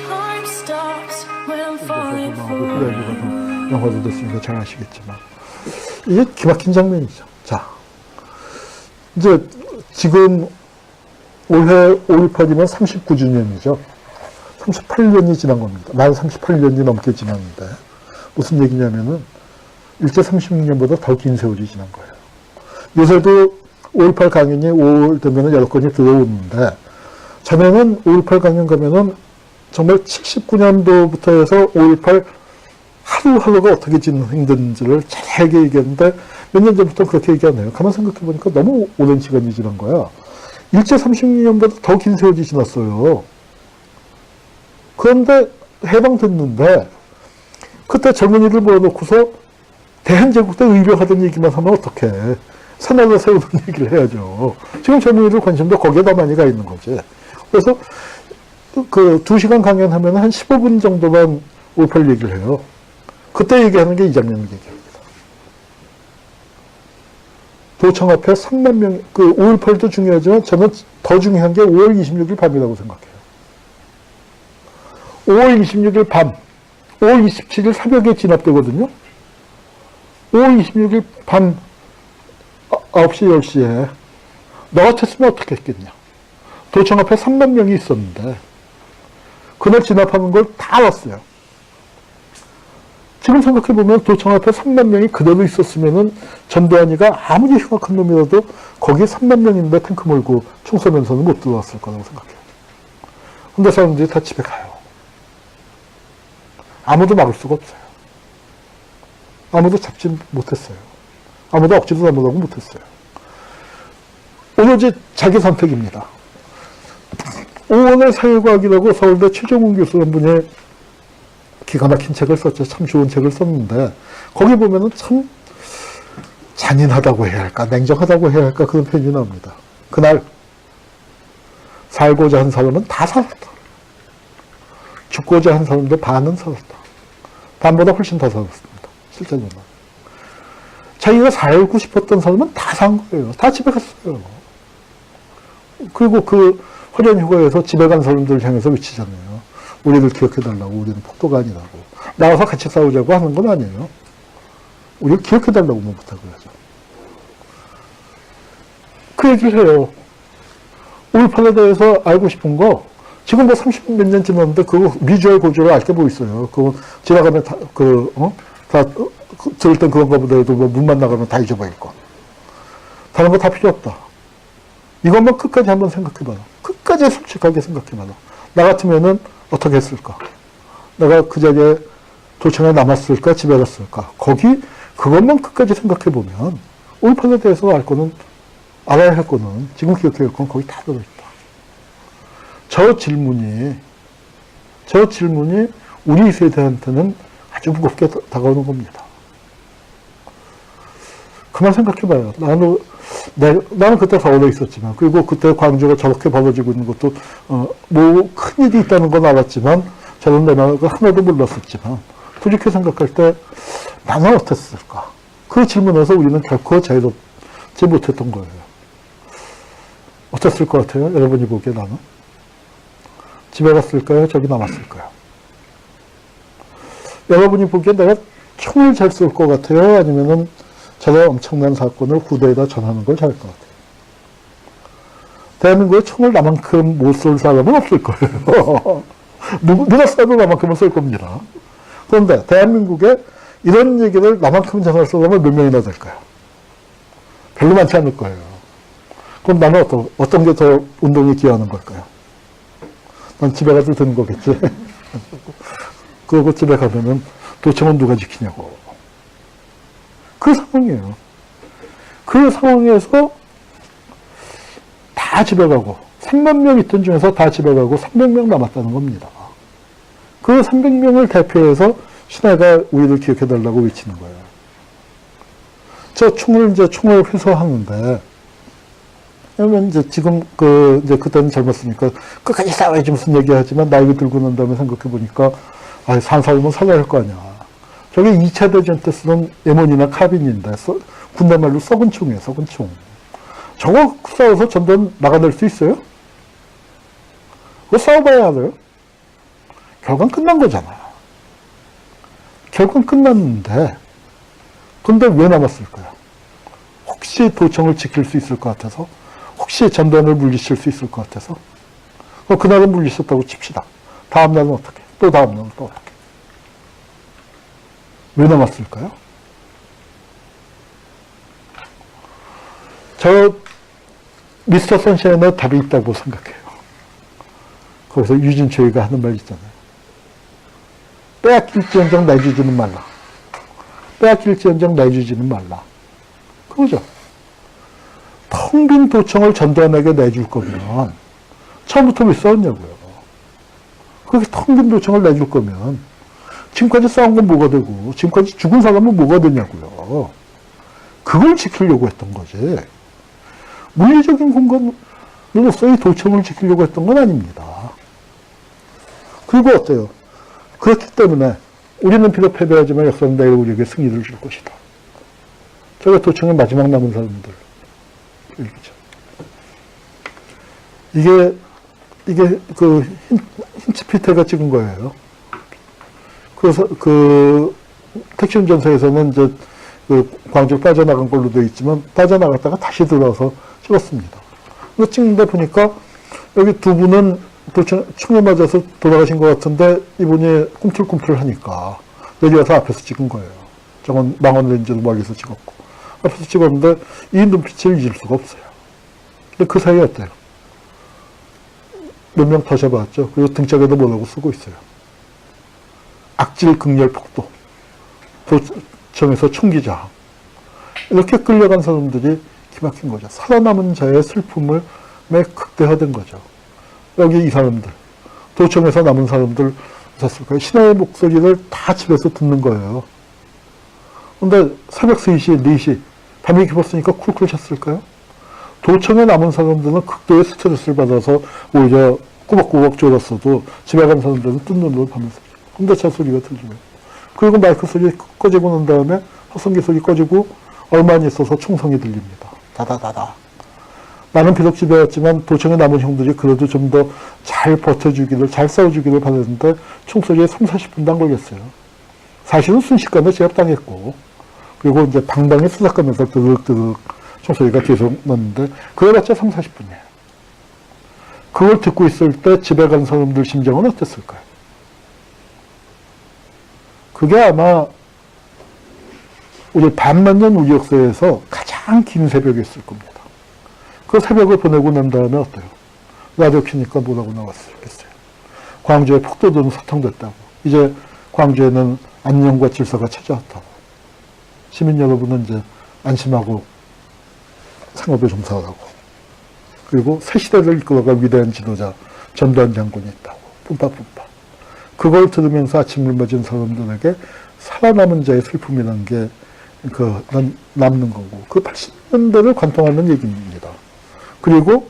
Time stops when falling 나오고 for 후대주가 영화도 됐으니까 잘 아시겠지만 이게 기막힌 장면이죠. 자, 이제 지금 올해 5.18이면 39주년이죠. 38년이 지난 겁니다. 만 38년이 넘게 지났는데 무슨 얘기냐면은 일제 36년보다 더 긴 세월이 지난 거예요. 요새도 5.18 강연이 5월 되면은 10건이 들어오는데 전에는 5.18 강연 가면은 정말 79년도부터 해서 5.18 하루하루가 어떻게 진행되는지를 자세하게 얘기했는데 몇 년 전부터 그렇게 얘기 안 해요. 가만 생각해 보니까 너무 오랜 시간이 지난 거야. 일제 36년보다 더 긴 세월이 지났어요. 그런데 해방됐는데 그때 젊은이들 모아놓고서 대한제국 때 의료하던 얘기만 하면 어떡해. 산하나 세우는 얘기를 해야죠. 지금 젊은이들 관심도 거기에다 많이 가 있는 거지. 그래서 그 2시간 강연하면 한 15분 정도만 5.18 얘기를 해요. 그때 얘기하는 게 이 장면 얘기합니다. 도청 앞에 3만 명, 그 5.18도 중요하지만 저는 더 중요한 게 5월 26일 밤이라고 생각해요. 5월 26일 밤, 5월 27일 새벽에 진압되거든요. 5월 26일 밤 9시, 10시에 너 같았으면 어떻게 했겠냐. 도청 앞에 3만 명이 있었는데 그날 진압하는 걸 다 알았어요. 지금 생각해보면 도청 앞에 3만 명이 그대로 있었으면은 전두환이가 아무리 흉악한 놈이라도 거기에 3만 명인데 탱크 몰고 총 쏘면서는 못 들어왔을 거라고 생각해요. 근데 사람들이 다 집에 가요. 아무도 막을 수가 없어요. 아무도 잡지 못했어요. 아무도 억지로 잡으려고 못했어요. 오로지 자기 선택입니다. 5원의 사회과학이라고 서울대 최종훈 교수 한 분이 기가 막힌 책을 썼죠. 참 좋은 책을 썼는데 거기 보면은 참 잔인하다고 해야 할까 냉정하다고 해야 할까 그런 표현이 나옵니다. 그날 살고자 한 사람은 다 살았다. 죽고자 한 사람도 반은 살았다. 반보다 훨씬 더 살았습니다. 실제로는. 자기가 살고 싶었던 사람은 다 산 거예요. 다 집에 갔어요. 그리고 그 화련휴가에서 집에 간 사람들을 향해서 외치잖아요. 우리를 기억해달라고. 우리는 폭도가 아니라고. 나와서 같이 싸우자고 하는 건 아니에요. 우리를 기억해달라고만 부탁을 하죠. 그 얘기를 해요. 5.18에 대해서 알고 싶은 거 지금 뭐 30 몇 년 지났는데 그거 미주얼 고주를 알 게 뭐 있어요. 그거 지나가면 다 들을 땐 그런가 보다 해도 뭐 문만 나가면 다 잊어버릴 거. 다른 거 다 필요 없다. 이것만 끝까지 한번 생각해봐라. 끝까지 솔직하게 생각해봐라. 나 같으면은 어떻게 했을까? 내가 그 자리에 도청에 남았을까? 집에 갔을까? 그것만 끝까지 생각해보면 5.18에 대해서 알아야 할 거는, 지금 기억해야 할 건 거기 다 들어있다. 저 질문이 우리 세대한테는 아주 무겁게 다가오는 겁니다. 그만 생각해봐요. 나는 그때 서울에 있었지만, 그리고 그때 광주가 저렇게 벌어지고 있는 것도, 뭐, 큰일이 있다는 건 알았지만, 저런 내막을 하나도 몰랐었지만, 돌이켜 생각할 때, 나는 어땠을까? 그 질문에서 우리는 결코 자유롭지 못했던 거예요. 어땠을 것 같아요? 여러분이 보기에 나는? 집에 갔을까요? 저기 남았을까요? 여러분이 보기에 내가 총을 잘 쏠 것 같아요? 아니면은 저런 엄청난 사건을 후대에다 전하는 걸 잘할 것 같아요. 대한민국에 총을 나만큼 못 쏠 사람은 없을 거예요. 누가 쏴도 나만큼은 쏠 겁니다. 그런데 대한민국에 이런 얘기를 나만큼 전할 사람은 몇 명이나 될까요? 별로 많지 않을 거예요. 그럼 나는 어떤 게 더 운동에 기여하는 걸까요? 난 집에 가도 되는 거겠지. 그러고 집에 가면은 도청은 누가 지키냐고. 그 상황이에요. 그 상황에서 다 집에 가고 3만 명 있던 중에서 다 집에 가고 300명 남았다는 겁니다. 그 300명을 대표해서 신하가 우리를 기억해달라고 외치는 거예요. 저 총을 회수하는데, 그러면 이제 지금 이제 그때는 젊었으니까 끝까지 싸워야지 무슨 얘기 하지만 나이가 들고 난 다음에 생각해보니까 산 사람은 살아야 할 거 아니야. 저게 2차 대전 때 쓰던 M1이나 카빈인데, 군대 말로 썩은 총이에요, 썩은 총. 저거 싸워서 전두환 막아낼 수 있어요? 그거 싸워봐야 알아요. 결과는 끝난 거잖아요. 결과는 끝났는데, 근데 왜 남았을까요? 혹시 도청을 지킬 수 있을 것 같아서? 혹시 전단을 물리칠 수 있을 것 같아서? 그날은 물리쳤다고 칩시다. 다음 날은 어떻게? 또 다음 날은 또 어떻게? 왜 남았을까요? 저 미스터 선샤인에 답이 있다고 생각해요. 거기서 유진초이가 하는 말 있잖아요. 빼앗길지언정 내주지는 말라. 빼앗길지언정 내주지는 말라. 그거죠. 텅 빈 도청을 전두환에게 내줄 거면 처음부터 왜 싸웠냐고요. 그렇게 텅 빈 도청을 내줄 거면 지금까지 싸운 건 뭐가 되고 지금까지 죽은 사람은 뭐가 되냐고요. 그걸 지키려고 했던 거지. 물리적인 공간으로서 이 도청을 지키려고 했던 건 아닙니다. 그리고 어때요? 그렇기 때문에 우리는 비록 패배하지만 역사는 내가 우리에게 승리를 줄 것이다. 제가 도청의 마지막 남은 사람들. 이게 그 힌츠피테가 찍은 거예요. 그래서 그 택시 운전사에서는 이제 그 광주 빠져나간 걸로 되어 있지만 빠져나갔다가 다시 들어와서 찍었습니다. 근데 찍는데 보니까 여기 두 분은 도청 총에 맞아서 돌아가신 것 같은데 이분이 꿈틀꿈틀 하니까 내려와서 앞에서 찍은 거예요. 저건 망원 렌즈로 멀리서 찍었고 앞에서 찍었는데 이 눈빛을 잊을 수가 없어요. 근데 그 사이에 어때요? 몇 명 더 잡아왔죠. 그리고 등짝에도 뭐라고 쓰고 있어요. 악질 극렬 폭도. 도청에서 총기자. 이렇게 끌려간 사람들이 기막힌 거죠. 살아남은 자의 슬픔을 극대화된 거죠. 여기 이 사람들. 도청에서 남은 사람들 어땠을까요? 신하의 목소리를 다 집에서 듣는 거예요. 근데 새벽 3시, 4시, 밤이 깊었으니까 쿨쿨 잤을까요? 도청에 남은 사람들은 극도의 스트레스를 받아서 오히려 꾸벅꾸벅 졸았어도 집에 간 사람들은 뜬 눈으로 밤을 새죠. 근데 제 소리가 들리고요. 그리고 마이크 소리 꺼지고 난 다음에 확성기 소리 꺼지고 얼마 안 있어서 총성이 들립니다. 다다다다. 나는 비록 집에 왔지만 도청에 남은 형들이 그래도 좀 더 잘 버텨주기를, 잘 싸워주기를 바랬는데 총소리에 30-40분도 안 걸렸어요. 사실은 순식간에 제압당했고 그리고 이제 방방에 수삭하면서 드득드득 총소리가 계속 났는데 그래봤자 30-40분이에요. 그걸 듣고 있을 때 집에 간 사람들 심정은 어땠을까요? 그게 아마 우리 반만 년 우리 역사에서 가장 긴 새벽이었을 겁니다. 그 새벽을 보내고 난 다음에 어때요? 라디오 켜니까 뭐라고 나왔겠어요? 광주에 폭도들은 소탕됐다고. 이제 광주에는 안녕과 질서가 찾아왔다고. 시민 여러분은 이제 안심하고 상업에 종사하라고. 그리고 새 시대를 이끌어갈 위대한 지도자 전두환 장군이 있다고. 뿜빠뿜빠. 그걸 들으면서 아침을 맞은 사람들에게 살아남은 자의 슬픔이라는 게 남는 거고 그 80년대를 관통하는 얘기입니다. 그리고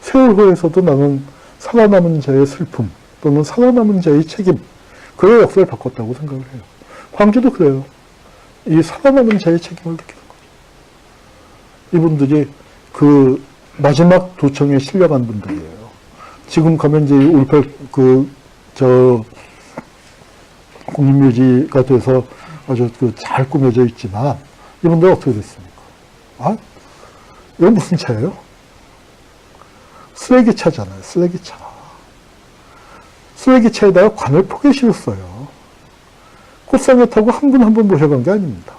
세월호에서도 나는 살아남은 자의 슬픔 또는 살아남은 자의 책임 그의 역사를 바꿨다고 생각을 해요. 광주도 그래요. 이 살아남은 자의 책임을 느끼는 거죠. 이분들이 그 마지막 도청에 실려간 분들이에요. 지금 가면 이제 울팔 국립묘지가 돼서 아주 잘 꾸며져 있지만 이분들 어떻게 됐습니까? 아, 이건 무슨 차예요? 쓰레기차잖아요. 쓰레기차. 쓰레기차에다가 관을 포개 씌웠어요. 꽃상에 타고 한 분 한 분 모셔간 게 아닙니다.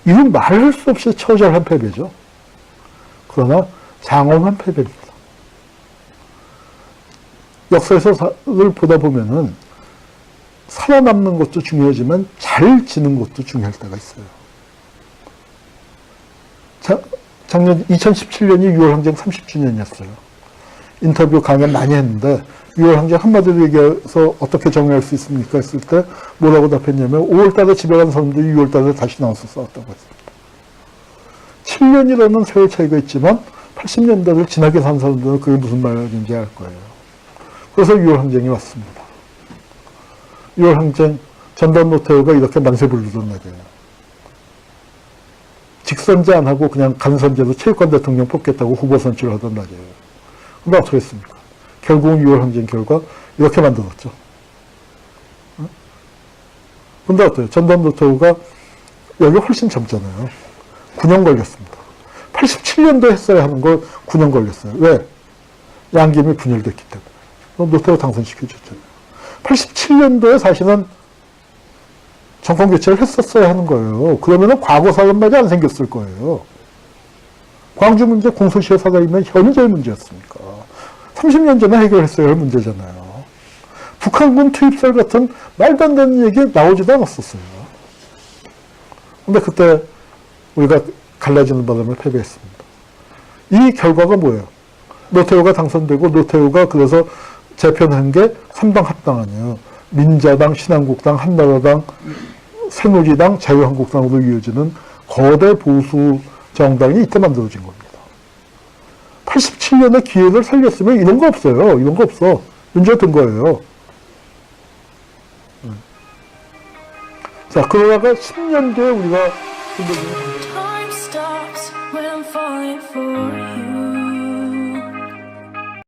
이건 말할 수 없이 처절한 패배죠. 그러나 장엄한 패배입니다. 역사에서 보다 보면은 살아남는 것도 중요하지만 잘 지는 것도 중요할 때가 있어요. 작년 2017년이 6월 항쟁 30주년이었어요. 인터뷰 강연 많이 했는데 6월 항쟁 한마디로 얘기해서 어떻게 정의할 수 있습니까? 했을 때 뭐라고 답했냐면 5월 달에 집에 간 사람들이 6월 달에 다시 나와서 싸웠다고 했습니다. 7년이라는 세월 차이가 있지만 80년대를 지나게 산 사람들은 그게 무슨 말인지 알 거예요. 그래서 6월 항쟁이 왔습니다. 6월 항쟁 전두환 노태우가 이렇게 만세 부르던 날이에요. 직선제 안 하고 그냥 간선제로 체육관 대통령 뽑겠다고 후보 선출을 하던 날이에요. 근데 어떻게 했습니까? 결국은 6월 항쟁 결과 이렇게 만들었죠. 근데 어때요? 전두환 노태우가 여기 훨씬 젊잖아요. 9년 걸렸습니다. 87년도 했어야 하는 걸 9년 걸렸어요. 왜? 양김이 분열됐기 때문에. 노태우 당선시켜줬잖아요. 87년도에 사실은 정권 교체를 했었어야 하는 거예요. 그러면은 과거사란 말이 안 생겼을 거예요. 광주 문제 공소시효 사다리면 현재의 문제였습니까? 30년 전에 해결했어야 할 문제잖아요. 북한군 투입설 같은 말도 안 되는 얘기 나오지도 않았었어요. 근데 그때 우리가 갈라지는 바람에 패배했습니다. 이 결과가 뭐예요? 노태우가 당선되고 노태우가 그래서 재편한 게 3당 합당 아니에요. 민자당, 신한국당, 한나라당, 새누리당, 자유한국당으로 이어지는 거대 보수 정당이 이때 만들어진 겁니다. 87년에 기회를 살렸으면 이런 거 없어요. 이런 거 없어. 문제가 된 거예요. 자, 그러다가 10년 뒤에 우리가 Time stops when I'm falling for